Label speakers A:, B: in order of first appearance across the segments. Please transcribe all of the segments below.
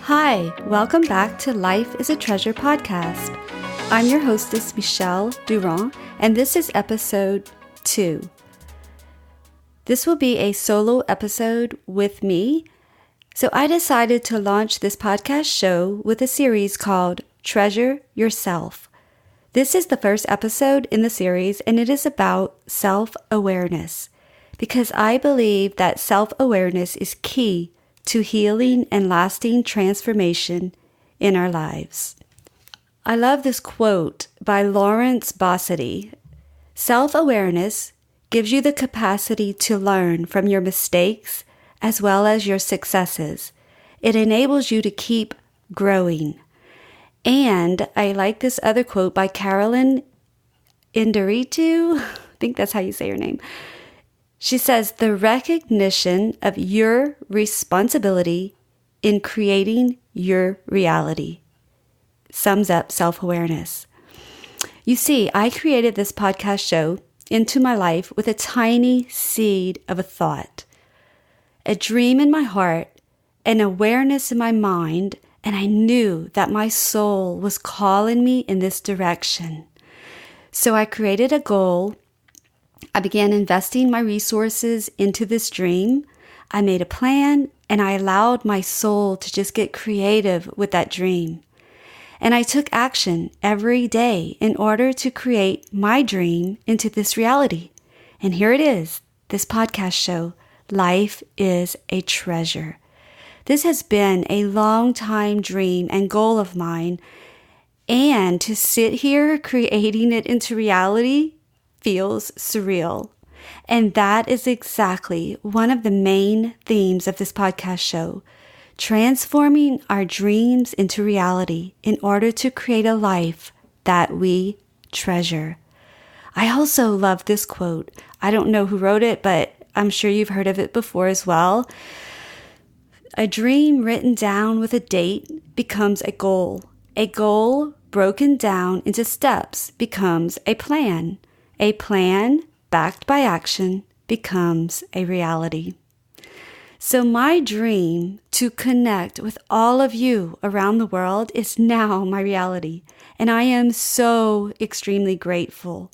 A: Hi, welcome back to Life is a Treasure podcast. I'm your hostess, Michelle Durand, and this is episode 2. This will be a solo episode with me, so I decided to launch this podcast show with a series called Treasure Yourself. This is the first episode in the series, and it is about self-awareness, because I believe that self-awareness is key to healing and lasting transformation in our lives. I love this quote by Lawrence Bossidy. Self-awareness gives you the capacity to learn from your mistakes as well as your successes. It enables you to keep growing. And I like this other quote by Carolyn Indiritu. I think that's how you say her name. She says, the recognition of your responsibility in creating your reality sums up self-awareness. You see, I created this podcast show into my life with a tiny seed of a thought, a dream in my heart, an awareness in my mind, and I knew that my soul was calling me in this direction. So I created a goal. I began investing my resources into this dream. I made a plan, and I allowed my soul to just get creative with that dream. And I took action every day in order to create my dream into this reality. And here it is, this podcast show, Life is a Treasure. This has been a long time dream and goal of mine, and to sit here creating it into reality feels surreal. And that is exactly one of the main themes of this podcast show, transforming our dreams into reality in order to create a life that we treasure. I also love this quote. I don't know who wrote it, but I'm sure you've heard of it before as well. A dream written down with a date becomes a goal. A goal broken down into steps becomes a plan. A plan backed by action becomes a reality. So my dream to connect with all of you around the world is now my reality, and I am so extremely grateful.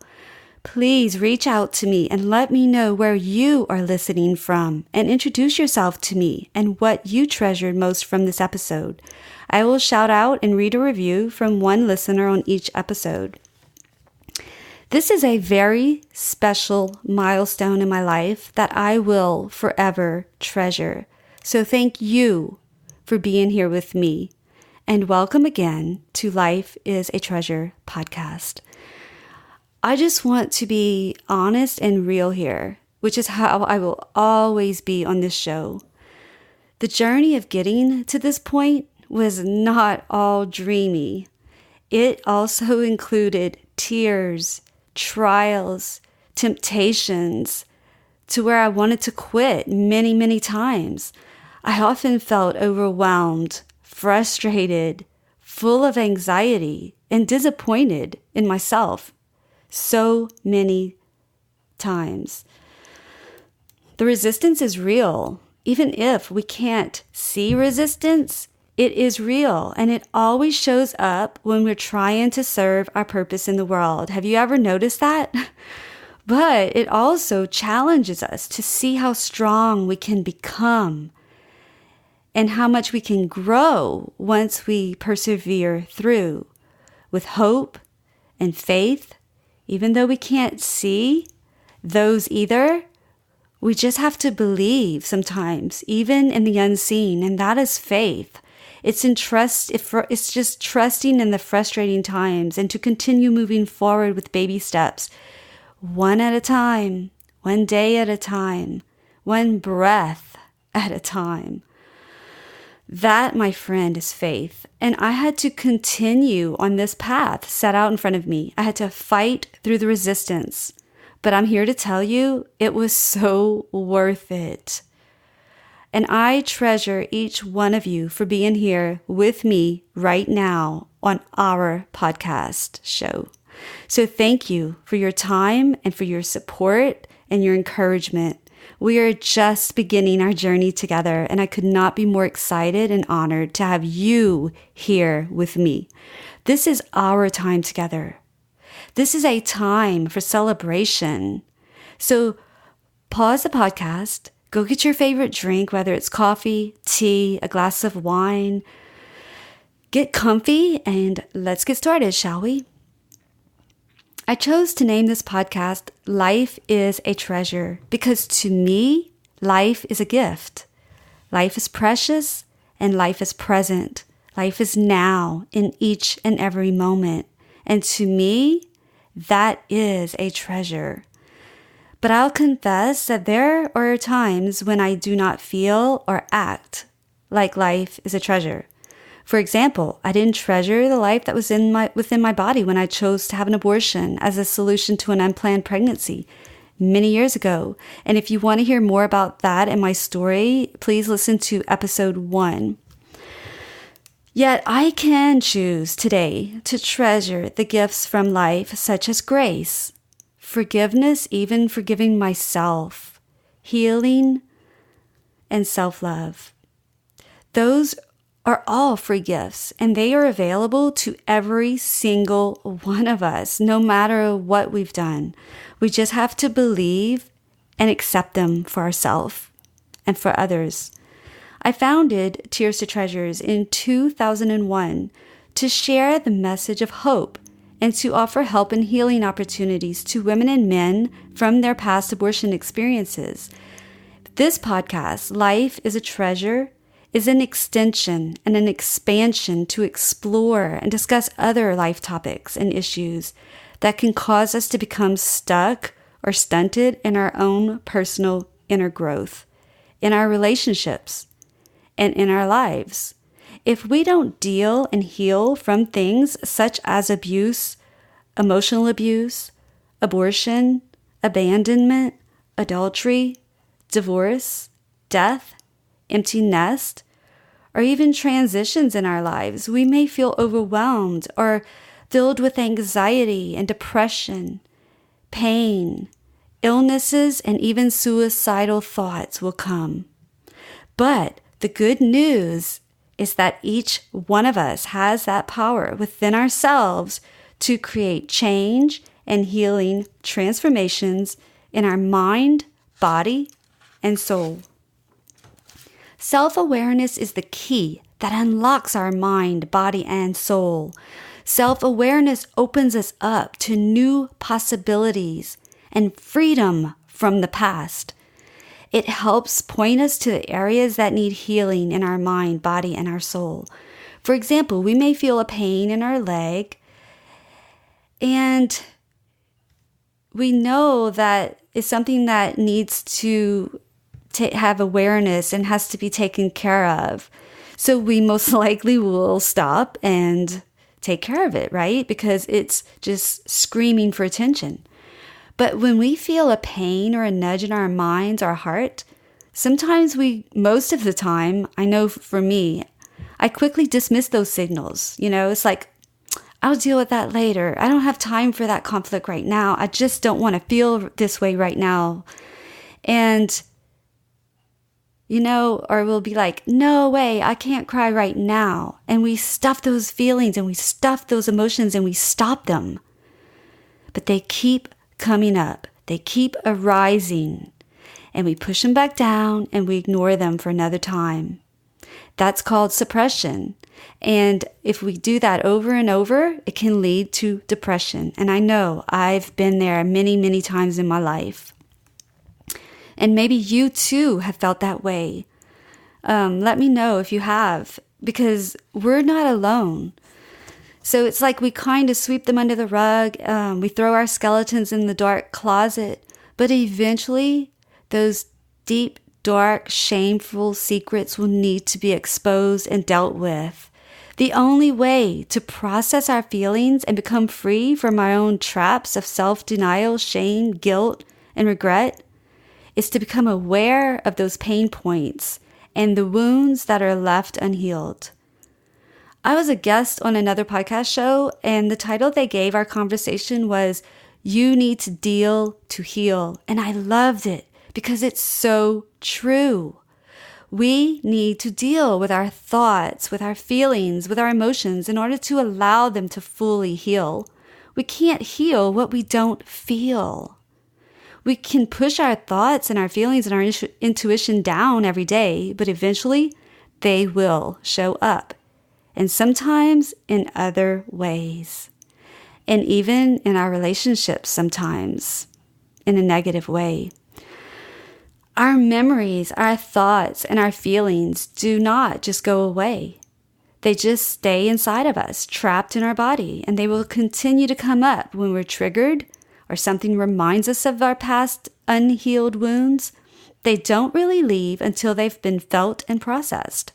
A: Please reach out to me and let me know where you are listening from, and introduce yourself to me and what you treasured most from this episode. I will shout out and read a review from one listener on each episode. This is a very special milestone in my life that I will forever treasure. So thank you for being here with me, and welcome again to Life is a Treasure podcast. I just want to be honest and real here, which is how I will always be on this show. The journey of getting to this point was not all dreamy. It also included tears, trials, temptations, to where I wanted to quit many, many times. I often felt overwhelmed, frustrated, full of anxiety, and disappointed in myself so many times. The resistance is real. Even if we can't see resistance, it is real, and it always shows up when we're trying to serve our purpose in the world. Have you ever noticed that? But it also challenges us to see how strong we can become and how much we can grow once we persevere through with hope and faith. Even though we can't see those either, we just have to believe sometimes, even in the unseen, and that is faith. It's just trusting in the frustrating times and to continue moving forward with baby steps, one at a time, one day at a time, one breath at a time. That, my friend, is faith. And I had to continue on this path set out in front of me. I had to fight through the resistance. But I'm here to tell you, it was so worth it. And I treasure each one of you for being here with me right now on our podcast show. So thank you for your time and for your support and your encouragement. We are just beginning our journey together, and I could not be more excited and honored to have you here with me. This is our time together. This is a time for celebration. So pause the podcast, go get your favorite drink, whether it's coffee, tea, a glass of wine. Get comfy and let's get started, shall we? I chose to name this podcast Life is a Treasure because to me, life is a gift. Life is precious and life is present. Life is now in each and every moment. And to me, that is a treasure. But I'll confess that there are times when I do not feel or act like life is a treasure. For example, I didn't treasure the life that was within my body when I chose to have an abortion as a solution to an unplanned pregnancy many years ago. And if you want to hear more about that and my story, please listen to episode 1. Yet I can choose today to treasure the gifts from life, such as grace, forgiveness, even forgiving myself, healing, and self-love. Those are all free gifts, and they are available to every single one of us, no matter what we've done. We just have to believe and accept them for ourselves and for others. I founded Tears to Treasures in 2001 to share the message of hope and to offer help and healing opportunities to women and men from their past abortion experiences. This podcast, Life is a Treasure, is an extension and an expansion to explore and discuss other life topics and issues that can cause us to become stuck or stunted in our own personal inner growth, in our relationships, and in our lives. If we don't deal and heal from things such as abuse, emotional abuse, abortion, abandonment, adultery, divorce, death, empty nest, or even transitions in our lives, we may feel overwhelmed or filled with anxiety and depression, pain, illnesses, and even suicidal thoughts will come. But the good news is that each one of us has that power within ourselves to create change and healing transformations in our mind, body, and soul. Self-awareness is the key that unlocks our mind, body, and soul. Self-awareness opens us up to new possibilities and freedom from the past. It helps point us to the areas that need healing in our mind, body, and our soul. For example, we may feel a pain in our leg, and we know that it's something that needs to have awareness and has to be taken care of. So we most likely will stop and take care of it, right? Because it's just screaming for attention. But when we feel a pain or a nudge in our minds, our heart, sometimes most of the time, I know for me, I quickly dismiss those signals. It's like, I'll deal with that later. I don't have time for that conflict right now. I just don't want to feel this way right now. And or we'll be like, no way, I can't cry right now. And we stuff those feelings and we stuff those emotions and we stop them. But they keep coming up. They keep arising. And we push them back down and we ignore them for another time. That's called suppression. And if we do that over and over, it can lead to depression. And I know I've been there many, many times in my life. And maybe you too have felt that way. Let me know if you have, because we're not alone. So it's like we kind of sweep them under the rug. We throw our skeletons in the dark closet. But eventually, those deep, dark, shameful secrets will need to be exposed and dealt with. The only way to process our feelings and become free from our own traps of self-denial, shame, guilt, and regret is to become aware of those pain points and the wounds that are left unhealed. I was a guest on another podcast show, and the title they gave our conversation was, You need to deal to heal. And I loved it because it's so true. We need to deal with our thoughts, with our feelings, with our emotions in order to allow them to fully heal. We can't heal what we don't feel. We can push our thoughts and our feelings and our intuition down every day, but eventually they will show up. And sometimes in other ways. And even in our relationships sometimes in a negative way. Our memories, our thoughts, and our feelings do not just go away. They just stay inside of us, trapped in our body, and they will continue to come up when we're triggered or something reminds us of our past unhealed wounds. They don't really leave until they've been felt and processed.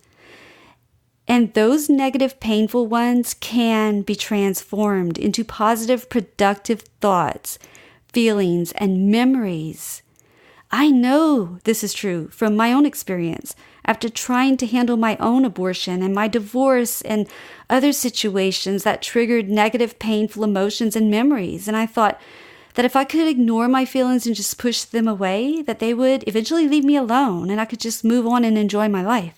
A: And those negative, painful ones can be transformed into positive, productive thoughts, feelings, and memories. I know this is true from my own experience after trying to handle my own abortion and my divorce and other situations that triggered negative, painful emotions and memories. And I thought that if I could ignore my feelings and just push them away, that they would eventually leave me alone and I could just move on and enjoy my life.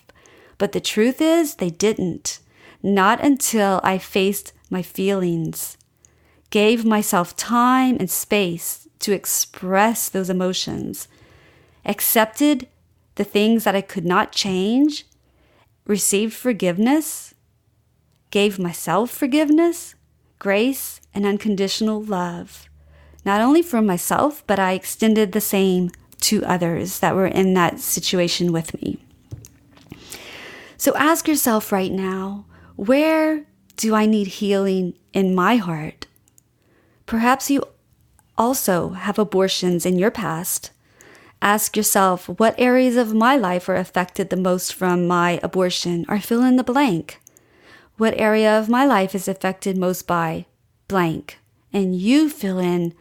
A: But the truth is, they didn't. Not until I faced my feelings, gave myself time and space to express those emotions, accepted the things that I could not change, received forgiveness, gave myself forgiveness, grace, and unconditional love. Not only for myself, but I extended the same to others that were in that situation with me. So ask yourself right now, where do I need healing in my heart? Perhaps you also have abortions in your past. Ask yourself, what areas of my life are affected the most from my abortion, or fill in the blank. What area of my life is affected most by blank? And you fill in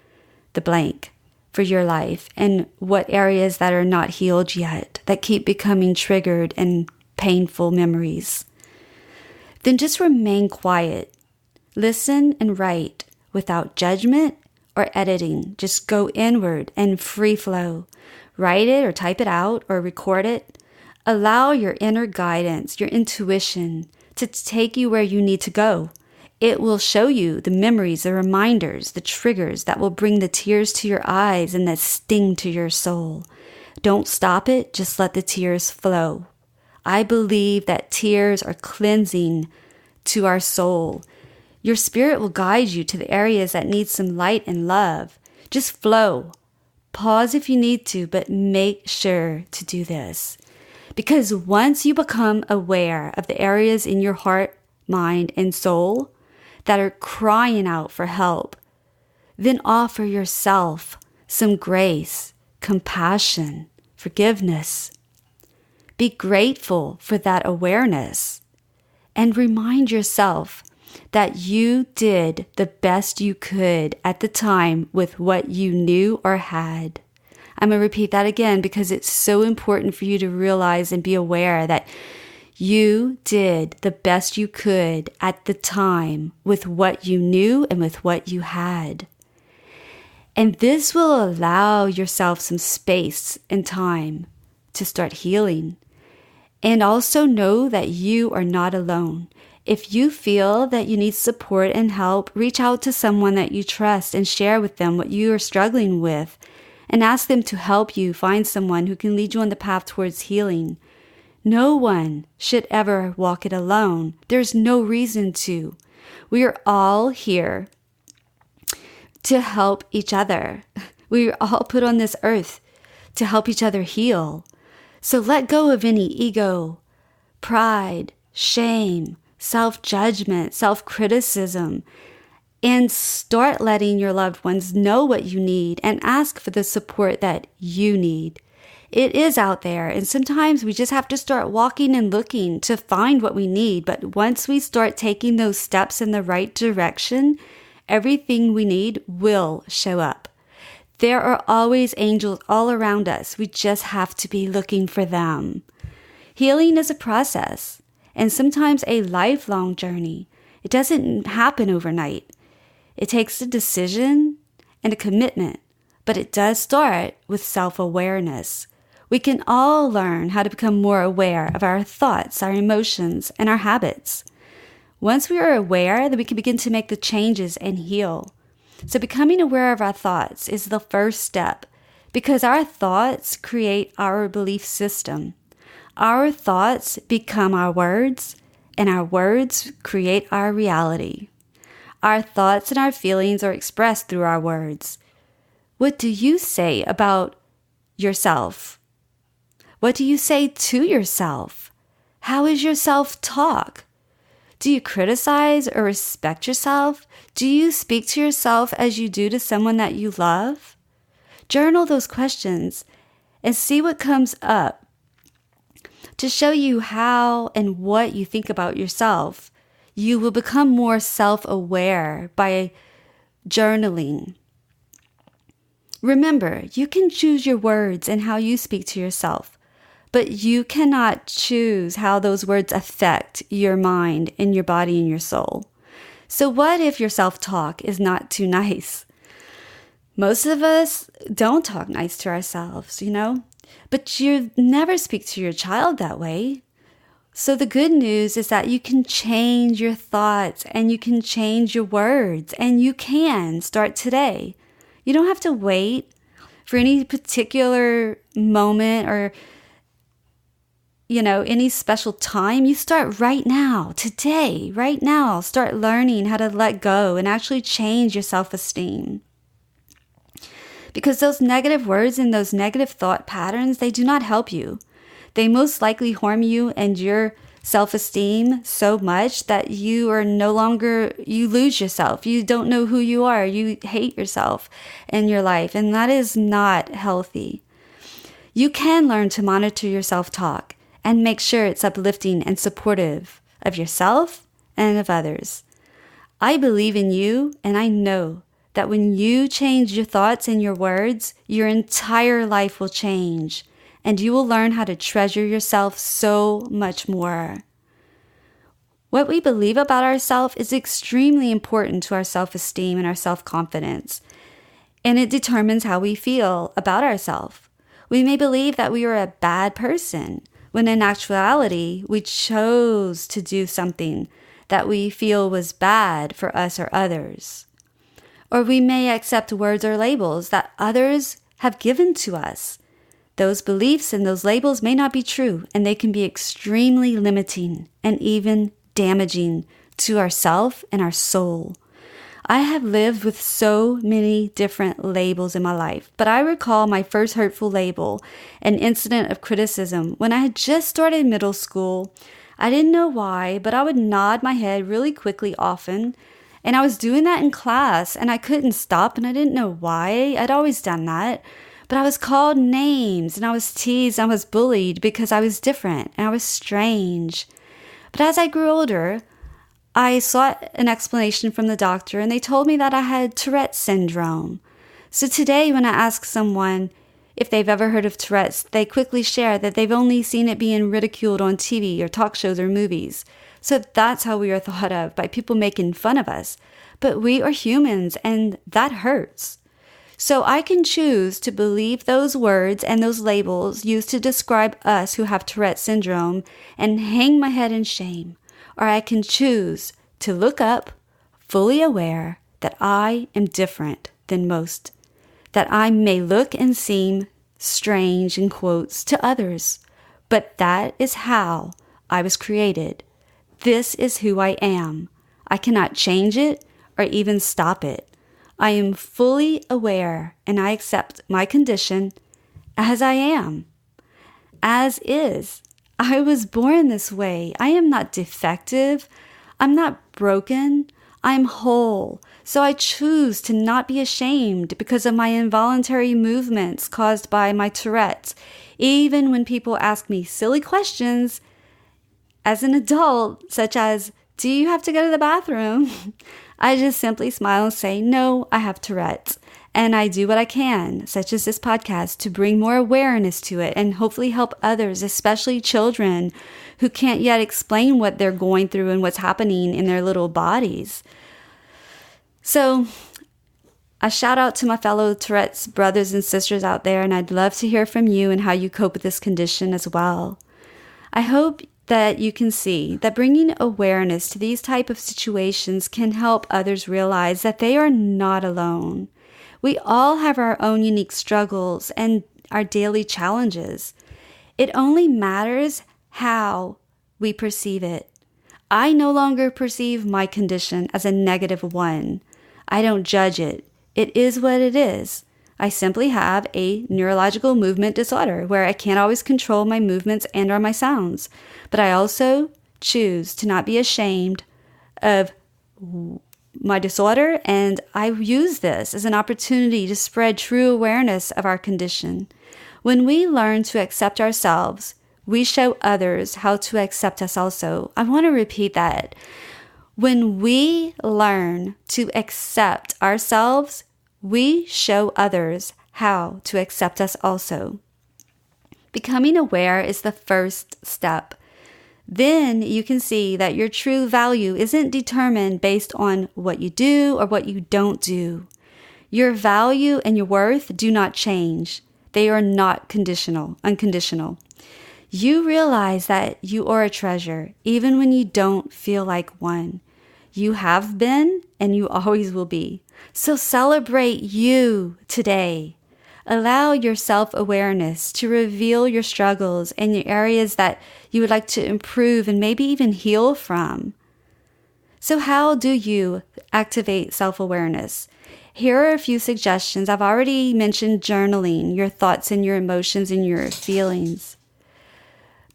A: the blank for your life, and what areas that are not healed yet, that keep becoming triggered and painful memories. Then just remain quiet. Listen and write without judgment or editing. Just go inward and free flow. Write it or type it out or record it. Allow your inner guidance, your intuition, to take you where you need to go. It will show you the memories, the reminders, the triggers that will bring the tears to your eyes and that sting to your soul. Don't stop it, just let the tears flow. I believe that tears are cleansing to our soul. Your spirit will guide you to the areas that need some light and love. Just flow. Pause if you need to, but make sure to do this. Because once you become aware of the areas in your heart, mind, and soul that are crying out for help, then offer yourself some grace, compassion, forgiveness. Be grateful for that awareness and remind yourself that you did the best you could at the time with what you knew or had. I'm going to repeat that again because it's so important for you to realize and be aware that you did the best you could at the time with what you knew and with what you had. And this will allow yourself some space and time to start healing. And also know that you are not alone. If you feel that you need support and help, reach out to someone that you trust and share with them what you are struggling with and ask them to help you find someone who can lead you on the path towards healing. No one should ever walk it alone. There's no reason to. We are all here to help each other. We are all put on this earth to help each other heal. So let go of any ego, pride, shame, self-judgment, self-criticism, and start letting your loved ones know what you need and ask for the support that you need. It is out there, and sometimes we just have to start walking and looking to find what we need. But once we start taking those steps in the right direction, everything we need will show up. There are always angels all around us. We just have to be looking for them. Healing is a process and sometimes a lifelong journey. It doesn't happen overnight. It takes a decision and a commitment, but it does start with self-awareness. We can all learn how to become more aware of our thoughts, our emotions, and our habits. Once we are aware, then we can begin to make the changes and heal. So becoming aware of our thoughts is the first step because our thoughts create our belief system. Our thoughts become our words, and our words create our reality. Our thoughts and our feelings are expressed through our words. What do you say about yourself? What do you say to yourself? How is your self-talk? Do you criticize or respect yourself? Do you speak to yourself as you do to someone that you love? Journal those questions and see what comes up to show you how and what you think about yourself. You will become more self-aware by journaling. Remember, you can choose your words and how you speak to yourself, but you cannot choose how those words affect your mind and your body and your soul. So what if your self-talk is not too nice? Most of us don't talk nice to ourselves, but you never speak to your child that way. So the good news is that you can change your thoughts and you can change your words, and you can start today. You don't have to wait for any particular moment or any special time. You start right now, today, right now. Start learning how to let go and actually change your self-esteem. Because those negative words and those negative thought patterns, they do not help you. They most likely harm you and your self-esteem so much that you lose yourself. You don't know who you are. You hate yourself in your life, and that is not healthy. You can learn to monitor your self-talk and make sure it's uplifting and supportive of yourself and of others. I believe in you, and I know that when you change your thoughts and your words, your entire life will change, and you will learn how to treasure yourself so much more. What we believe about ourselves is extremely important to our self-esteem and our self-confidence, and it determines how we feel about ourselves. We may believe that we are a bad person, when in actuality, we chose to do something that we feel was bad for us or others. Or we may accept words or labels that others have given to us. Those beliefs and those labels may not be true, and they can be extremely limiting and even damaging to ourself and our soul. I have lived with so many different labels in my life, but I recall my first hurtful label, an incident of criticism, when I had just started middle school. I didn't know why, but I would nod my head really quickly often, and I was doing that in class, and I couldn't stop, and I didn't know why. I'd always done that. But I was called names, and I was teased, I was bullied because I was different, and I was strange. But as I grew older, I sought an explanation from the doctor, and they told me that I had Tourette's syndrome. So today, when I ask someone if they've ever heard of Tourette's, they quickly share that they've only seen it being ridiculed on TV or talk shows or movies. So that's how we are thought of, by people making fun of us. But we are humans, and that hurts. So I can choose to believe those words and those labels used to describe us who have Tourette's syndrome and hang my head in shame. Or I can choose to look up, fully aware that I am different than most, that I may look and seem strange, in quotes, to others. But that is how I was created. This is who I am. I cannot change it or even stop it. I am fully aware, and I accept my condition as I am, as is. I was born this way. I am not defective. I'm not broken. I'm whole. So I choose to not be ashamed because of my involuntary movements caused by my Tourette's. Even when people ask me silly questions as an adult, such as, do you have to go to the bathroom? I just simply smile and say, no, I have Tourette's. And I do what I can, such as this podcast, to bring more awareness to it and hopefully help others, especially children who can't yet explain what they're going through and what's happening in their little bodies. So A shout out to my fellow Tourette's brothers and sisters out there, and I'd love to hear from you and how you cope with this condition as well. I hope that you can see that bringing awareness to these type of situations can help others realize that they are not alone. We all have our own unique struggles and our daily challenges. It only matters how we perceive it. I no longer perceive my condition as a negative one. I don't judge it. It is what it is. I simply have a neurological movement disorder where I can't always control my movements and or my sounds. But I also choose to not be ashamed of my disorder, and I use this as an opportunity to spread true awareness of our condition. When we learn to accept ourselves, we show others how to accept us also. I want to repeat that. When we learn to accept ourselves, we show others how to accept us also. Becoming aware is the first step. Then you can see that your true value isn't determined based on what you do or what you don't do. Your value and your worth do not change. They are not unconditional. You realize that you are a treasure, even when you don't feel like one. You have been, and you always will be. So celebrate you today. Allow your self-awareness to reveal your struggles and your areas that you would like to improve and maybe even heal from. So how do you activate self-awareness? Here are a few suggestions. I've already mentioned journaling, your thoughts and your emotions and your feelings.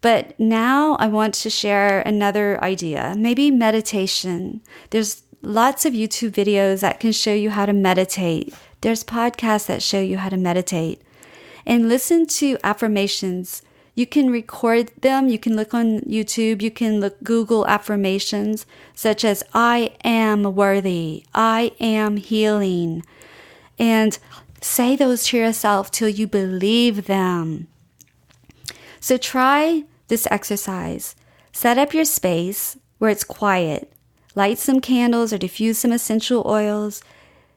A: But now I want to share another idea, maybe meditation. There's lots of YouTube videos that can show you how to meditate. There's podcasts that show you how to meditate. And listen to affirmations. You can record them. You can look on YouTube. You can Google affirmations such as, I am worthy. I am healing. And say those to yourself till you believe them. So try this exercise. Set up your space where it's quiet. Light some candles or diffuse some essential oils.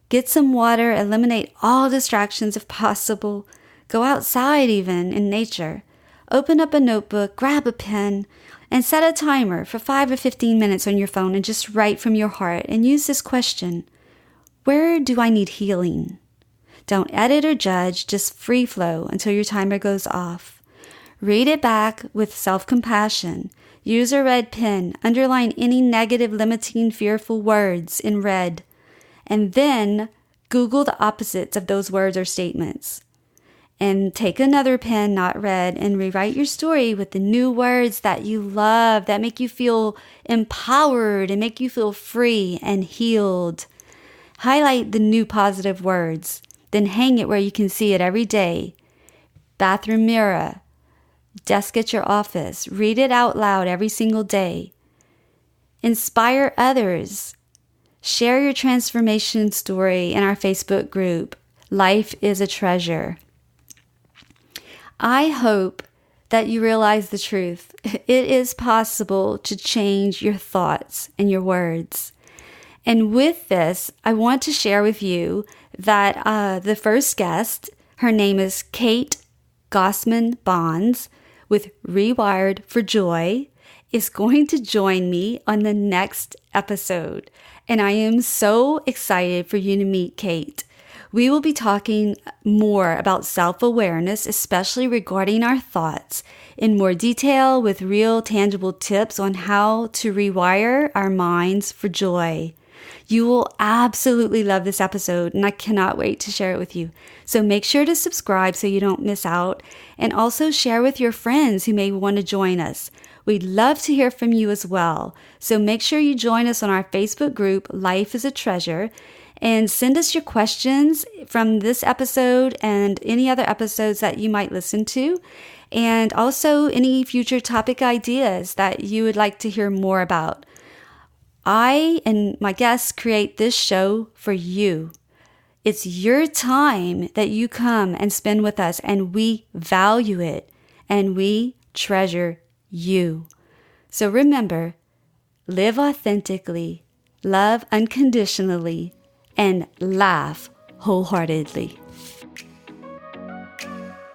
A: Get some water. Eliminate all distractions if possible. Go outside even in nature. Open up a notebook, grab a pen, and set a timer for 5 or 15 minutes on your phone and just write from your heart and use this question. Where do I need healing? Don't edit or judge, just free flow until your timer goes off. Read it back with self-compassion. Use a red pen. Underline any negative, limiting, fearful words in red. And then Google the opposites of those words or statements. And take another pen, not red, and rewrite your story with the new words that you love, that make you feel empowered and make you feel free and healed. Highlight the new positive words. Then hang it where you can see it every day. Bathroom mirror. Desk at your office. Read it out loud every single day. Inspire others. Share your transformation story in our Facebook group, Life is a Treasure. I hope that you realize the truth. It is possible to change your thoughts and your words. And with this, I want to share with you that the first guest, her name is Kate Gossman Bonds with Rewired for Joy, is going to join me on the next episode. And I am so excited for you to meet Kate. We will be talking more about self-awareness, especially regarding our thoughts, in more detail with real tangible tips on how to rewire our minds for joy. You will absolutely love this episode, and I cannot wait to share it with you. So make sure to subscribe so you don't miss out, and also share with your friends who may want to join us. We'd love to hear from you as well. So make sure you join us on our Facebook group, Life is a Treasure, and send us your questions from this episode and any other episodes that you might listen to, and also any future topic ideas that you would like to hear more about. I and my guests create this show for you. It's your time that you come and spend with us, and we value it, and we treasure you. So remember, live authentically, love unconditionally, and laugh wholeheartedly.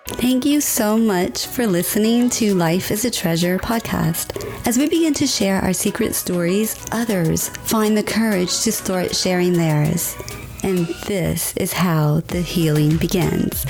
A: Thank you so much for listening to Life is a Treasure podcast. As we begin to share our secret stories, others find the courage to start sharing theirs. And this is how the healing begins.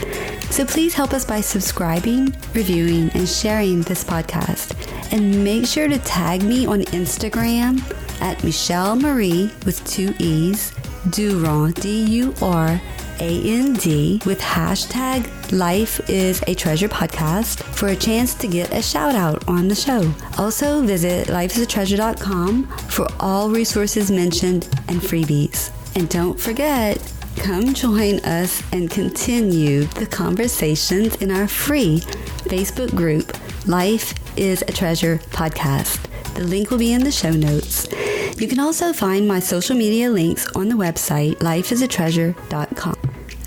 A: So please help us by subscribing, reviewing, and sharing this podcast. And make sure to tag me on Instagram at Michelle Marie with 2 E's, Durand, Durand, with hashtag Life is a Treasure podcast for a chance to get a shout out on the show. Also visit lifeisatreasure.com for all resources mentioned and freebies. And don't forget, come join us and continue the conversations in our free Facebook group, Life is a Treasure podcast. The link will be in the show notes. You can also find my social media links on the website, lifeisatreasure.com.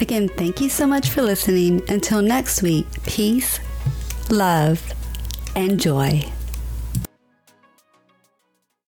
A: Again, thank you so much for listening. Until next week, peace, love, and joy.